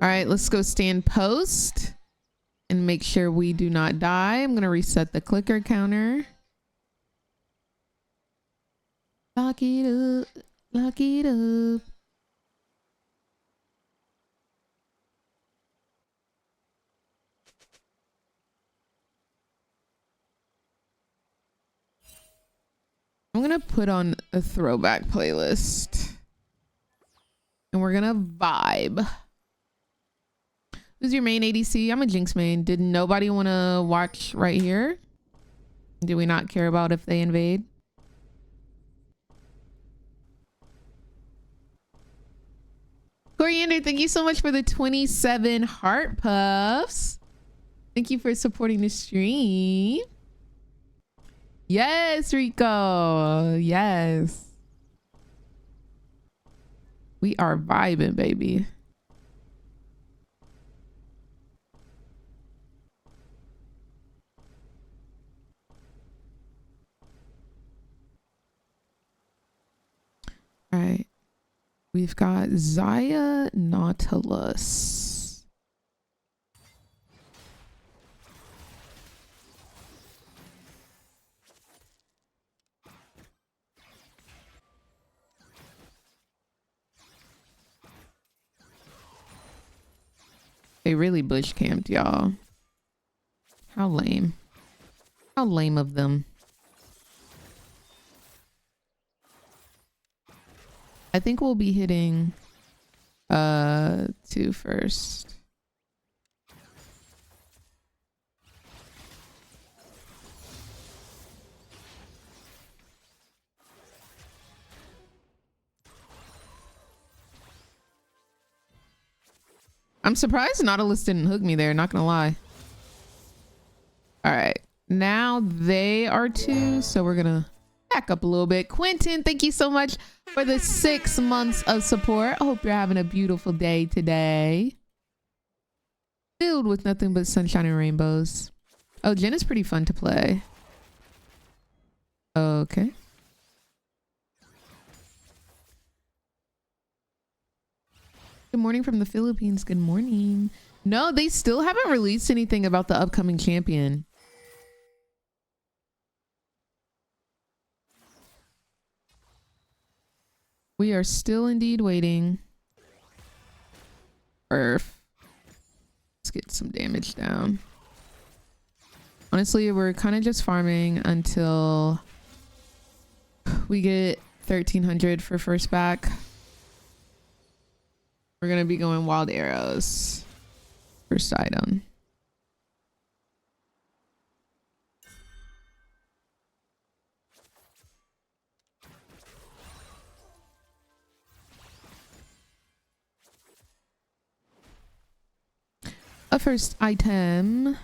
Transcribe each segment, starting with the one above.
All right, let's go stand post and make sure we do not die. I'm gonna reset the clicker counter. Lock it up, lock it up. I'm gonna put on a throwback playlist and we're gonna vibe. Who's your main ADC? I'm a Jinx main. Did nobody want to watch right here? Do we not care about if they invade? Coriander, thank you so much for the 27 heart puffs. Thank you for supporting the stream. Yes, Rico. Yes. We are vibing, baby. All right. We've got Xayah, Nautilus. They really bush camped, y'all. How lame. How lame of them. I think we'll be hitting 2 first. I'm surprised Nautilus didn't hook me there, not gonna lie. All right, now they are 2, so we're gonna back up a little bit. Quentin, thank you so much for the 6 months of support. I hope you're having a beautiful day today, filled with nothing but sunshine and rainbows. Oh, Jen is pretty fun to play. Okay. Good morning from the Philippines. Good morning. No, they still haven't released anything about the upcoming champion. We are still indeed waiting. Let's get some damage down. Honestly, we're kind of just farming until we get 1300 for first back. We're gonna be going wild arrows. First item. A first item.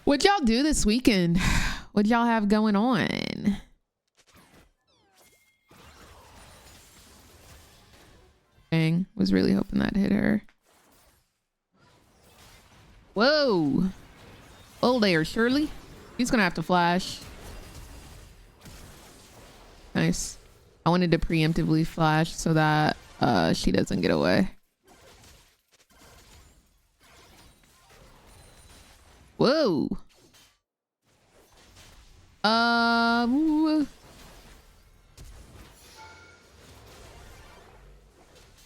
What'd y'all do this weekend? What y'all have going on? Dang, was really hoping that hit her. Whoa. Oh there, Shirley. He's gonna have to flash. Nice. I wanted to preemptively flash so that she doesn't get away. Whoa.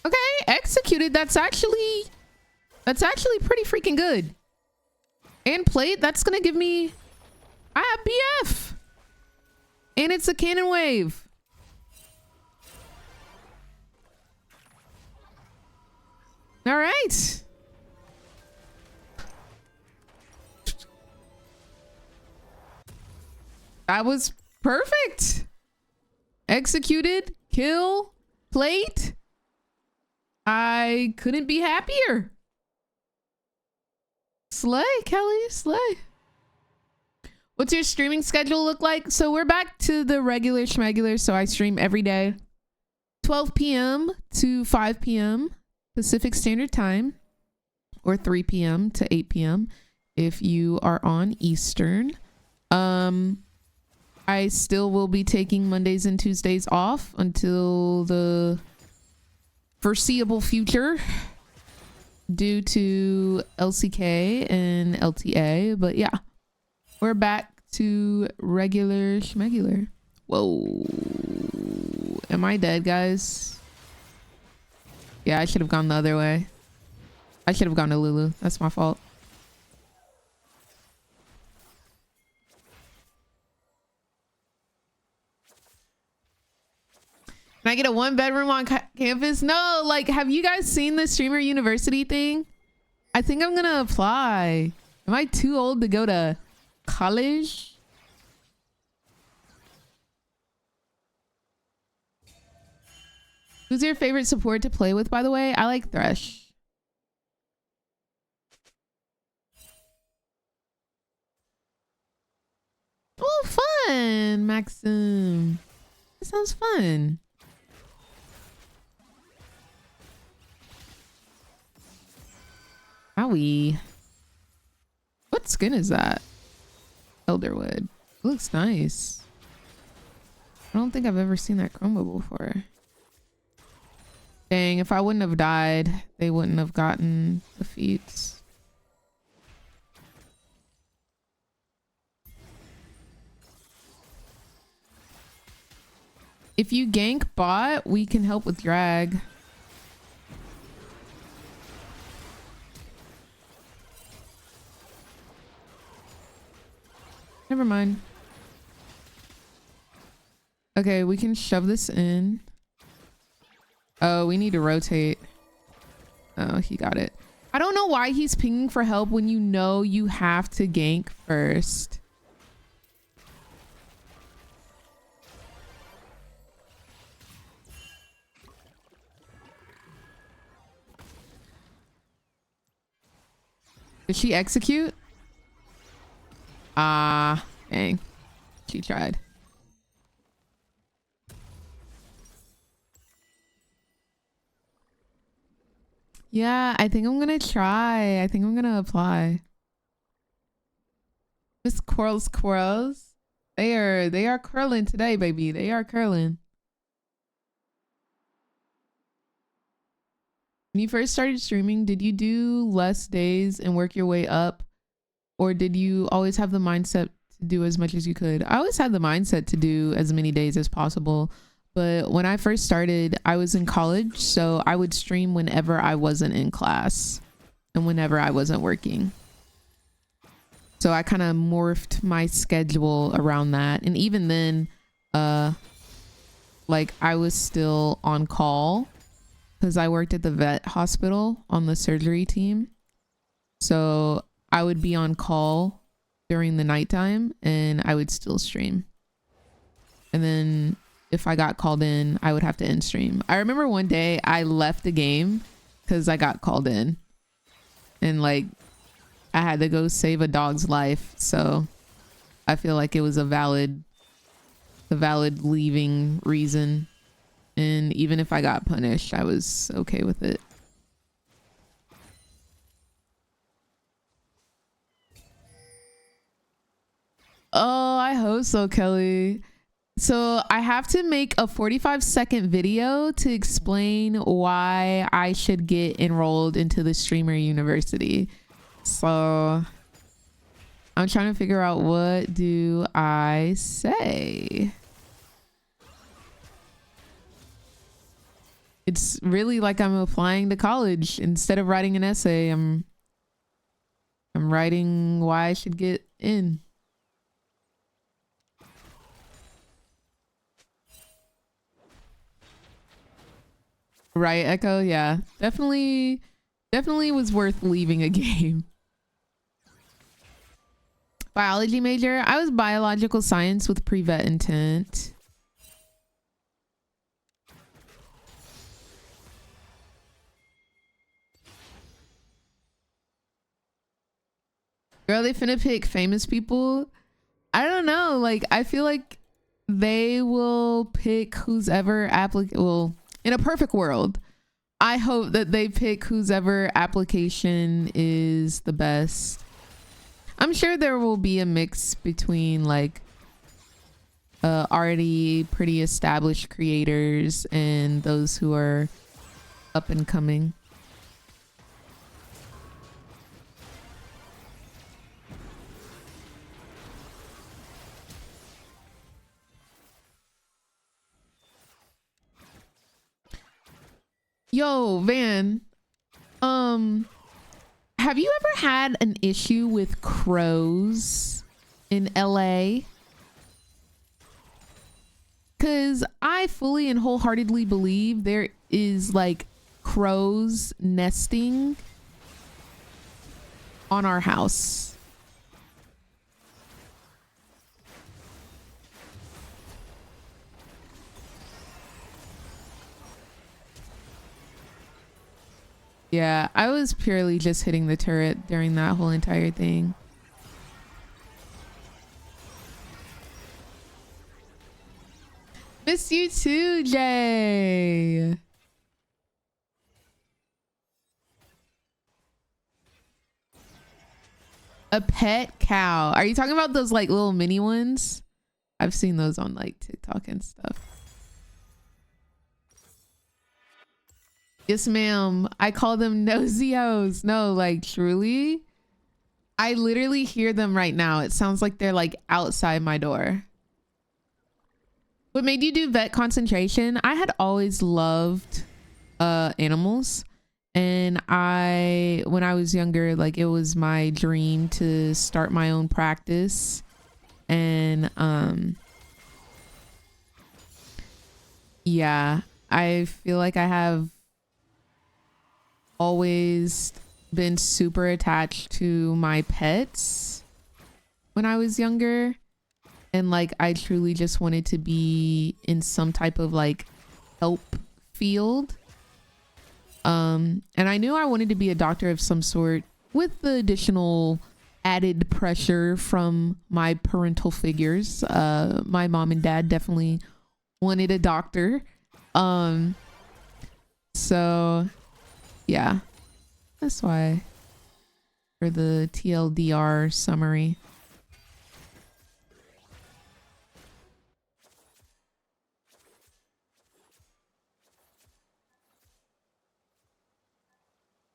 Okay, executed. That's actually pretty freaking good. And plate, that's gonna give me, I have BF. And it's a cannon wave. All right. That was perfect. Executed, kill, plate. I couldn't be happier. Slay, Kelly, slay. What's your streaming schedule look like? So we're back to the regular schmegular. So I stream every day, 12 p.m. to 5 p.m. Pacific Standard Time, or 3 p.m. to 8 p.m. if you are on Eastern. I still will be taking Mondays and Tuesdays off until the foreseeable future due to LCK and LTA. But yeah, we're back to regular schmegular. Whoa. Am I dead, guys? Yeah, I should have gone the other way. I should have gone to Lulu. That's my fault. Can I get a 1-bedroom on campus? No, like, have you guys seen the streamer university thing? I think I'm gonna apply. Am I too old to go to college? Who's your favorite support to play with, by the way? I like Thresh. Oh, fun, Maxim. That sounds fun. Owie. What skin is that? Elderwood. It looks nice. I don't think I've ever seen that chroma before. Dang, if I wouldn't have died, they wouldn't have gotten the feats. If you gank bot, we can help with drag. Never mind. Okay, we can shove this in. Oh, we need to rotate. Oh, he got it. I don't know why he's pinging for help when you know you have to gank first. Did she execute? Ah, dang. She tried. Yeah, I think I'm gonna try. I think I'm gonna apply. Miss Squirrels. They are curling today, baby. They are curling. When you first started streaming, did you do less days and work your way up? Or did you always have the mindset to do as much as you could? I always had the mindset to do as many days as possible. But when I first started, I was in college, so I would stream whenever I wasn't in class and whenever I wasn't working. So I kind of morphed my schedule around that. And even then, like I was still on call because I worked at the vet hospital on the surgery team. So I would be on call during the nighttime and I would still stream. And then if I got called in, I would have to end stream. I remember one day I left the game because I got called in and like I had to go save a dog's life. So I feel like it was a valid leaving reason. And even if I got punished, I was okay with it. Oh, I hope so, Kelly. So I have to make a 45-second video to explain why I should get enrolled into the streamer university. So I'm trying to figure out, what do I say? It's really like I'm applying to college. Instead of writing an essay, I'm writing why I should get in. Right, Echo? Yeah, definitely was worth leaving a game. Biology major? I was biological science with pre-vet intent. Girl, they finna pick famous people. I don't know. Like, I feel like they will pick who's ever applicable. In a perfect world, I hope that they pick whose ever application is the best. I'm sure there will be a mix between like already pretty established creators and those who are up and coming. Yo, Van, have you ever had an issue with crows in LA? Because I fully and wholeheartedly believe there is like crows nesting on our house. Yeah, I was purely just hitting the turret during that whole entire thing. Miss you too, Jay. A pet cow. Are you talking about those like little mini ones? I've seen those on like TikTok and stuff. Yes, ma'am. I call them nosios. No, like truly. I literally hear them right now. It sounds like they're like outside my door. What made you do vet concentration? I had always loved animals. And when I was younger, like it was my dream to start my own practice. And yeah, I feel like I have always been super attached to my pets when I was younger, and like I truly just wanted to be in some type of like help field, and I knew I wanted to be a doctor of some sort, with the additional added pressure from my parental figures. My mom and dad definitely wanted a doctor, so yeah, that's why, for the TLDR summary.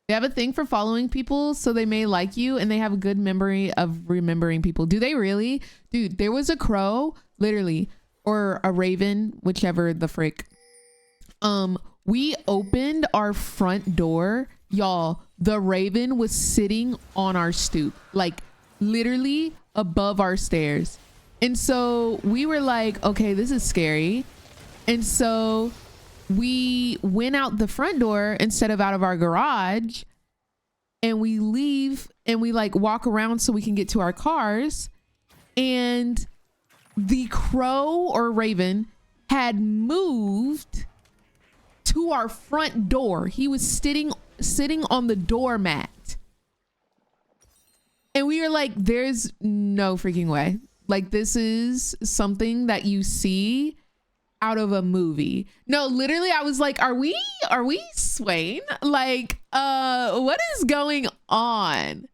They have a thing for following people so they may like you, and they have a good memory of remembering people. Do they really? Dude, there was a crow, literally, or a raven, whichever the frick. We opened our front door, y'all. The raven was sitting on our stoop, like literally above our stairs. And so we were like, okay, this is scary. And so we went out the front door instead of out of our garage, and we leave and we like walk around so we can get to our cars. And the crow or raven had moved to our front door. He was sitting on the doormat, and we were like, there's no freaking way. Like, this is something that you see out of a movie. No, literally, I was like, are we swaying? Like, what is going on?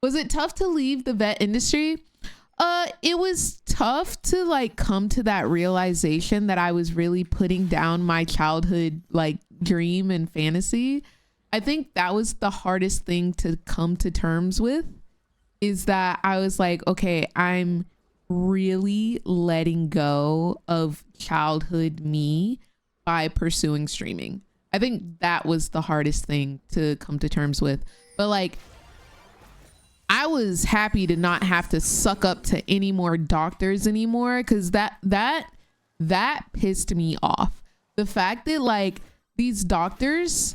Was it tough to leave the vet industry? It was tough to like come to that realization that I was really putting down my childhood like dream and fantasy. I think that was the hardest thing to come to terms with, is that I was like, okay, I'm really letting go of childhood me by pursuing streaming. I think that was the hardest thing to come to terms with. But like, I was happy to not have to suck up to any more doctors anymore, because that pissed me off. The fact that like these doctors,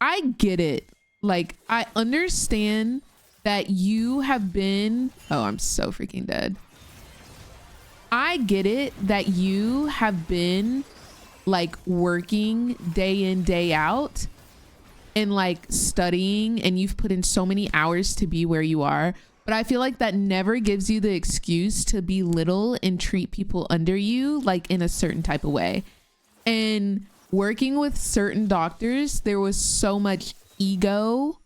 I get it. Like, I understand that you have been, oh, I'm so freaking dead. I get it that you have been like working day in, day out, and like studying, and you've put in so many hours to be where you are. But I feel like that never gives you the excuse to belittle and treat people under you like in a certain type of way. And working with certain doctors, there was so much ego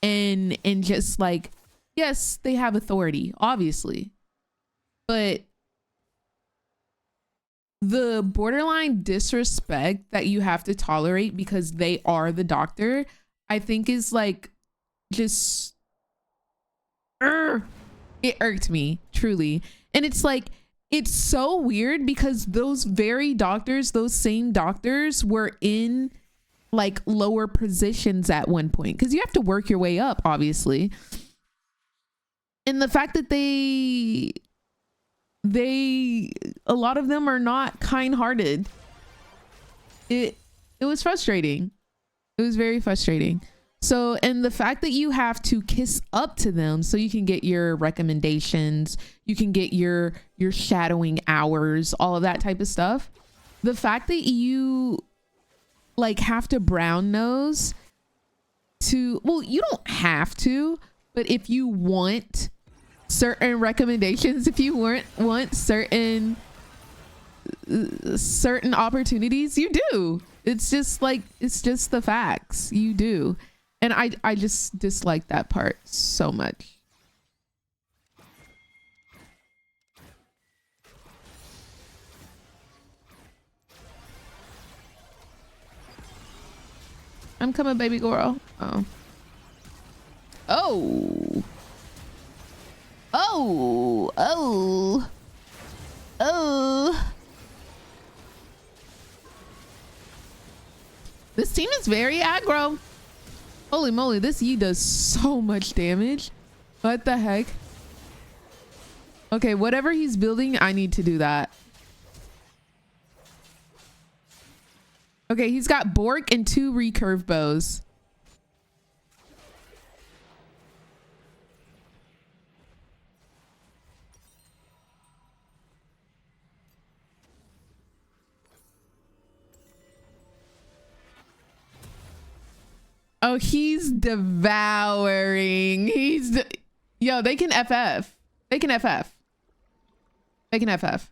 and just like, yes, they have authority, obviously, but the borderline disrespect that you have to tolerate because they are the doctor, I think is like just it irked me truly. And it's like, it's so weird because those very doctors, those same doctors were in like lower positions at one point, because you have to work your way up, obviously. And the fact that they a lot of them are not kind-hearted, it was frustrating. It was very frustrating. So, and the fact that you have to kiss up to them so you can get your recommendations, you can get your shadowing hours, all of that type of stuff. The fact that you like have to brown nose to, well, you don't have to, but if you want certain recommendations, if you want certain opportunities, you do. It's just like, it's just the facts. You do. And I just dislike that part so much. I'm coming, baby girl. Oh. Oh. Oh. Oh. Oh. This team is very aggro. Holy moly, this Yi does so much damage. What the heck? Okay, whatever he's building, I need to do that. Okay, he's got Bork and 2 recurve bows. Oh, he's devouring. Yo, they can FF. They can FF. They can FF.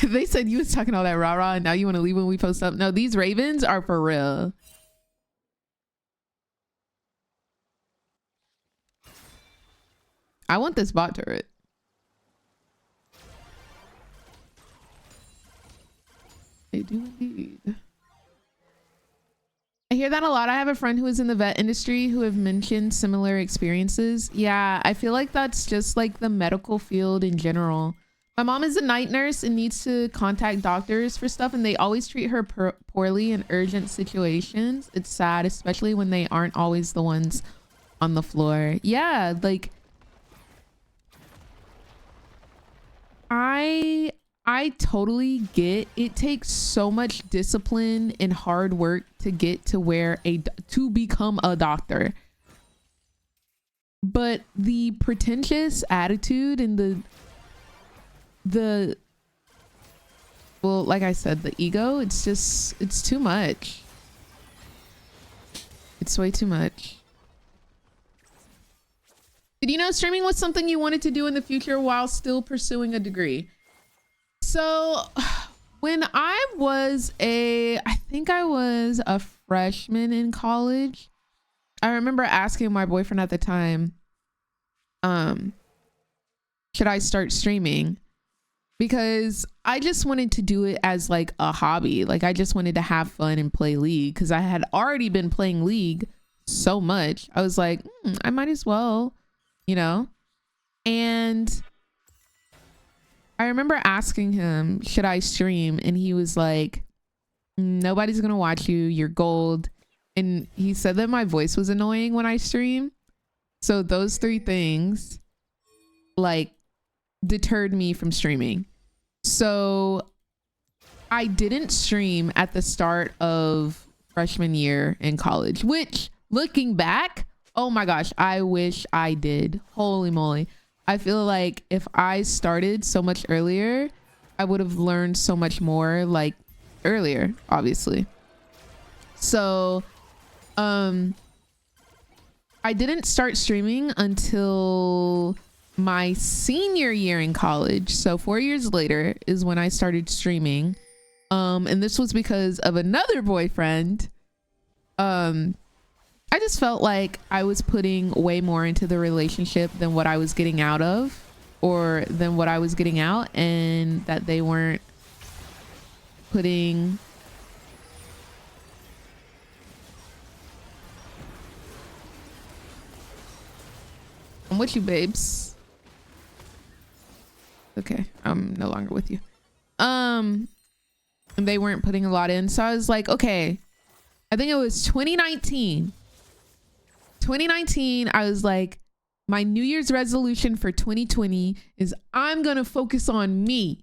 They said you was talking all that rah-rah and now you want to leave when we post up. No, these ravens are for real. I want this bot turret. They do indeed. I hear that a lot. I have a friend who is in the vet industry who have mentioned similar experiences. Yeah, I feel like that's just like the medical field in general. My mom is a night nurse and needs to contact doctors for stuff, and they always treat her poorly in urgent situations. It's sad, especially when they aren't always the ones on the floor. Yeah, like I totally get it. Takes so much discipline and hard work to get to where to become a doctor. But the pretentious attitude and the well, like I said, the ego, it's too much. It's way too much. Did you know streaming was something you wanted to do in the future while still pursuing a degree? So when I think I was a freshman in college, I remember asking my boyfriend at the time, should I start streaming? Because I just wanted to do it as like a hobby. Like I just wanted to have fun and play League, because I had already been playing League so much. I was like, I might as well, you know? And I remember asking him, should I stream? And he was like, nobody's gonna watch you, you're gold. And he said that my voice was annoying when I stream. So those 3 things like deterred me from streaming. So I didn't stream at the start of freshman year in college, which looking back, oh my gosh, I wish I did. Holy moly. I feel like if I started so much earlier, I would have learned so much more like earlier, obviously. So I didn't start streaming until my senior year in college. So 4 years later is when I started streaming. And this was because of another boyfriend. I just felt like I was putting way more into the relationship than what I was getting out of. or than what I was getting out, and that they weren't putting I'm with you, babes. Okay, I'm no longer with you. And they weren't putting a lot in, so I was like, okay, I think it was 2019. I was like, my New Year's resolution for 2020 is I'm gonna focus on me.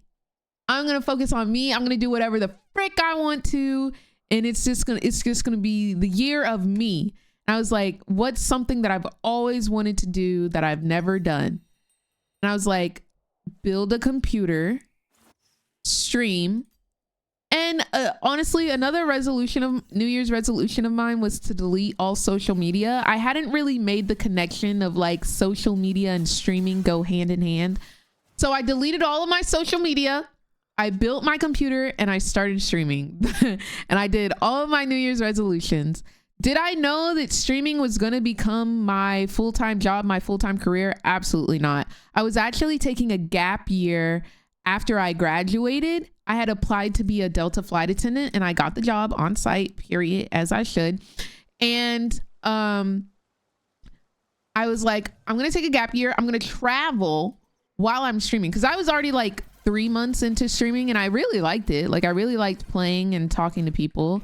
I'm gonna do whatever the frick I want to, and it's just gonna be the year of me. And I was like, what's something that I've always wanted to do that I've never done? And I was like, build a computer, stream. And honestly, another New Year's resolution of mine was to delete all social media. I hadn't really made the connection of like social media and streaming go hand in hand. So I deleted all of my social media. I built my computer and I started streaming. And I did all of my New Year's resolutions. Did I know that streaming was going to become my full-time job, my full-time career? Absolutely not. I was actually taking a gap year after I graduated. I had applied to be a Delta flight attendant and I got the job on site, period, as I should. And I was like, I'm going to take a gap year. I'm going to travel while I'm streaming, because I was already like 3 months into streaming and I really liked it. Like I really liked playing and talking to people.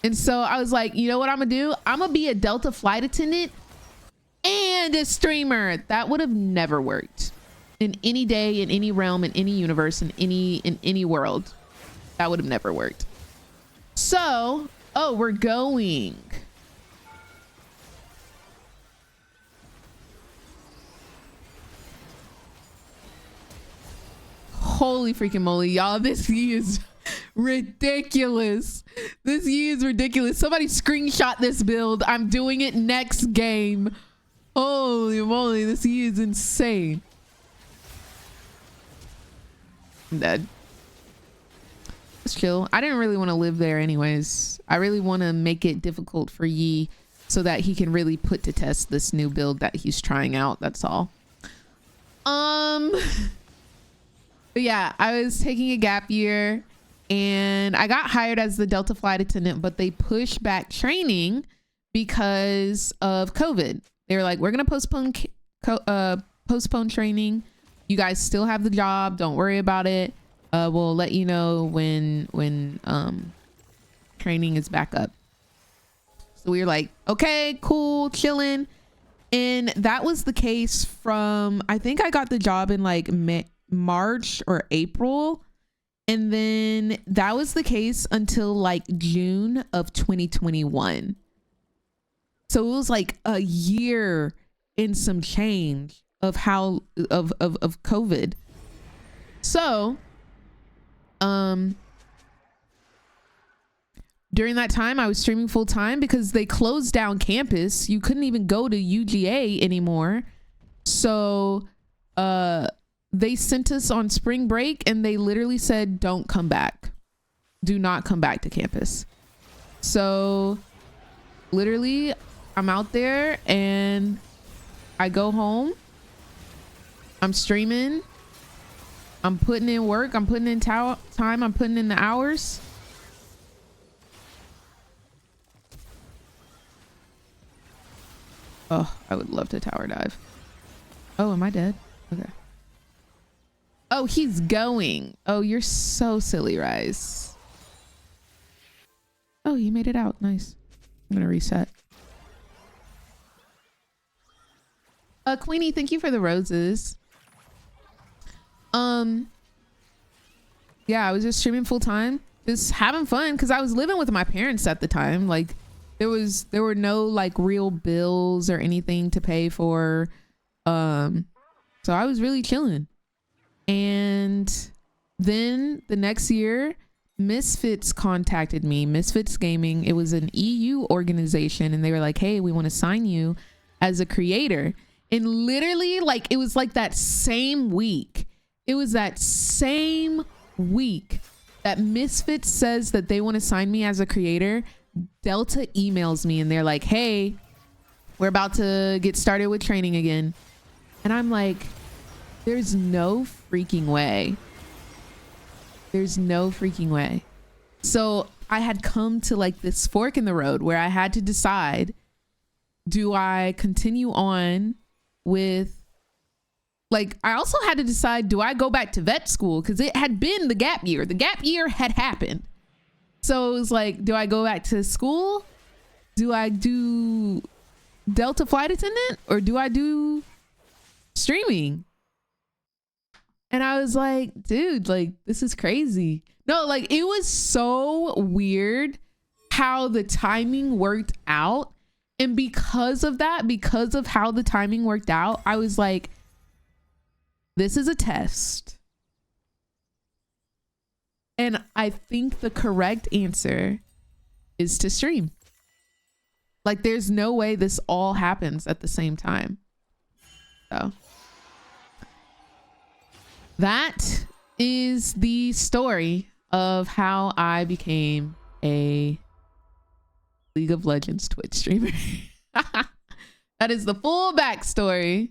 And so I was like, you know what I'm gonna do? I'm gonna be a Delta flight attendant and a streamer. That would have never worked in any day, in any realm, in any universe, in any world. That would have never worked. So, oh, we're going. Holy freaking moly, y'all, this is ridiculous. This is ridiculous. Somebody screenshot this build. I'm doing it next game. Holy moly, this is insane. I'm dead. Let's chill. I didn't really want to live there anyways. I really want to make it difficult for Yi so that he can really put to test this new build that he's trying out. That's all. But yeah, I was taking a gap year and I got hired as the Delta flight attendant, but they pushed back training because of COVID. They were like, we're going to postpone training. You guys still have the job. Don't worry about it. We'll let you know when training is back up. So we were like, okay, cool, chilling. And that was the case from, I think I got the job in like March or April, and then that was the case until like June of 2021. So it was like a year and some change of how of COVID. So during that time I was streaming full time because they closed down campus. You couldn't even go to UGA anymore. So they sent us on spring break and they literally said, don't come back. Do not come back to campus. So literally I'm out there and I go home. I'm streaming. I'm putting in work. I'm putting in time. I'm putting in the hours. Oh, I would love to tower dive. Oh, am I dead? Okay. Oh, he's going. Oh, you're so silly, Ryze. Oh, you made it out. Nice. I'm gonna reset. Queenie, thank you for the roses. Yeah, I was just streaming full time, just having fun because I was living with my parents at the time. Like there were no like real bills or anything to pay for. So I was really chilling. And then the next year, Misfits contacted me. Misfits Gaming. It was an EU organization, and they were like, hey, we want to sign you as a creator. And literally, like, it was like that same week. It was that same week that Misfits says that they want to sign me as a creator. Delta emails me and they're like, hey, we're about to get started with training again. And I'm like, There's no freaking way. There's no freaking way. So I had come to like this fork in the road where I had to decide, do I continue on with, like, I also had to decide, do I go back to vet school? Because it had been the gap year. The gap year had happened. So it was like, do I go back to school? Do I do Delta flight attendant? Or do I do streaming? And I was like, dude, like, this is crazy. No, like, it was so weird how the timing worked out. And because of that, because of how the timing worked out, I was like, this is a test. And I think the correct answer is to stream. Like, there's no way this all happens at the same time. So that is the story of how I became a League of Legends Twitch streamer. That is the full backstory.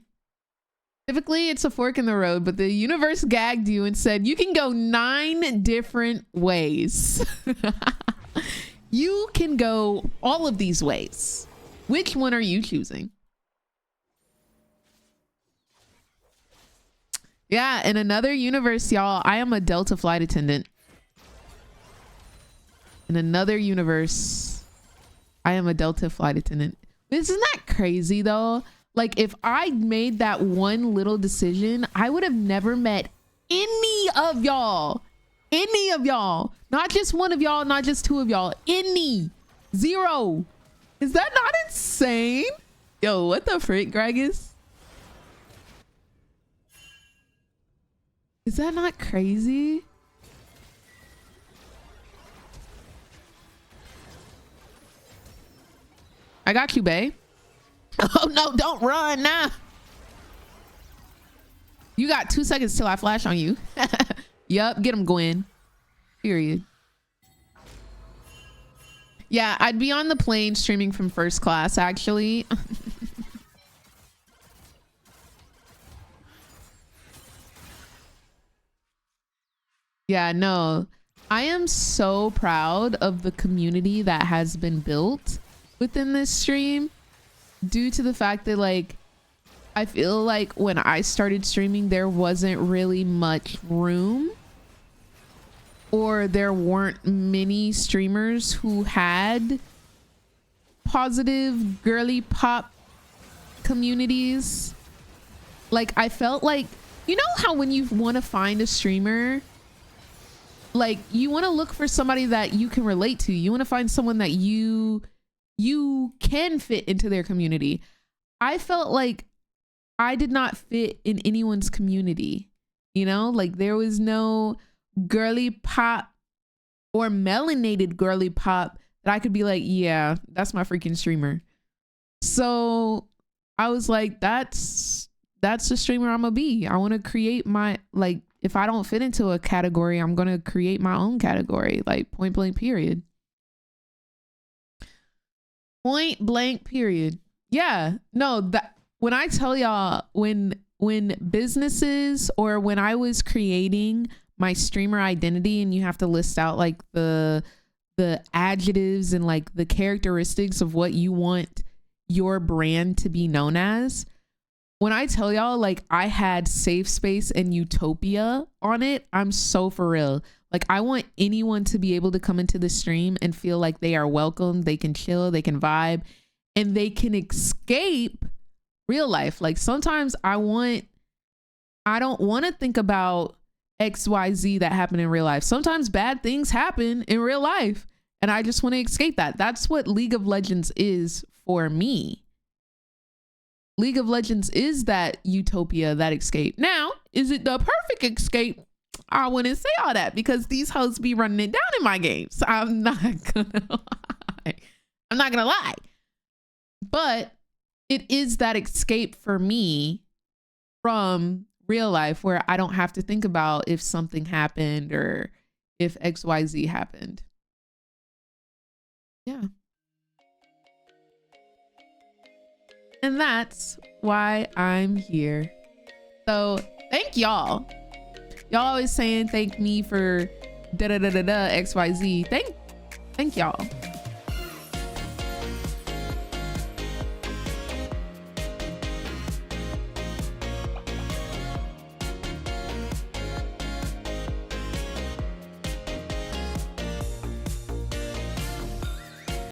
Typically, it's a fork in the road, but the universe gagged you and said, you can go 9 different ways. You can go all of these ways. Which one are you choosing? Yeah, in another universe, y'all, I am a Delta flight attendant. In another universe, I am a Delta flight attendant. Isn't that crazy though? Like, if I made that one little decision, I would have never met any of y'all. Any of y'all. Not just one of y'all, not just 2 of y'all. Any. 0. Is that not insane? Yo, what the frick, Gragas? Is that not crazy? I got you, bae. Oh no, don't run now. You got 2 seconds till I flash on you. Yup, get him, Gwen. Period. Yeah, I'd be on the plane streaming from first class, actually. Yeah, no. I am so proud of the community that has been built within this stream, due to the fact that, like, I feel like when I started streaming, there wasn't really much room, or there weren't many streamers who had positive girly pop communities. Like, I felt like, you know how when you want to find a streamer, like, you want to look for somebody that you can relate to. You want to find someone that you can fit into their community. I felt like I did not fit in anyone's community, you know, like there was no girly pop or melanated girly pop that I could be like, yeah, that's my freaking streamer. So I was like, that's the streamer I'm gonna be. I want to create my, like, if I don't fit into a category, I'm gonna create my own category, like, point blank period. Point blank period. Yeah, no, that when I tell y'all, when businesses, or when I was creating my streamer identity, and you have to list out like the adjectives and like the characteristics of what you want your brand to be known as. When I tell y'all, like, I had safe space and utopia on it, I'm so for real. Like, I want anyone to be able to come into the stream and feel like they are welcome, they can chill, they can vibe, and they can escape real life. Like, sometimes I don't want to think about XYZ that happened in real life. Sometimes bad things happen in real life, and I just want to escape that. That's what League of Legends is for me. League of Legends is that utopia, that escape. Now, is it the perfect escape? I wouldn't say all that, because these hoes be running it down in my games. So I'm not gonna lie. I'm not gonna lie. But it is that escape for me from real life, where I don't have to think about if something happened or if XYZ happened. Yeah. And that's why I'm here. So Thank y'all. Y'all always saying thank me for da da da da da XYZ. Thank y'all.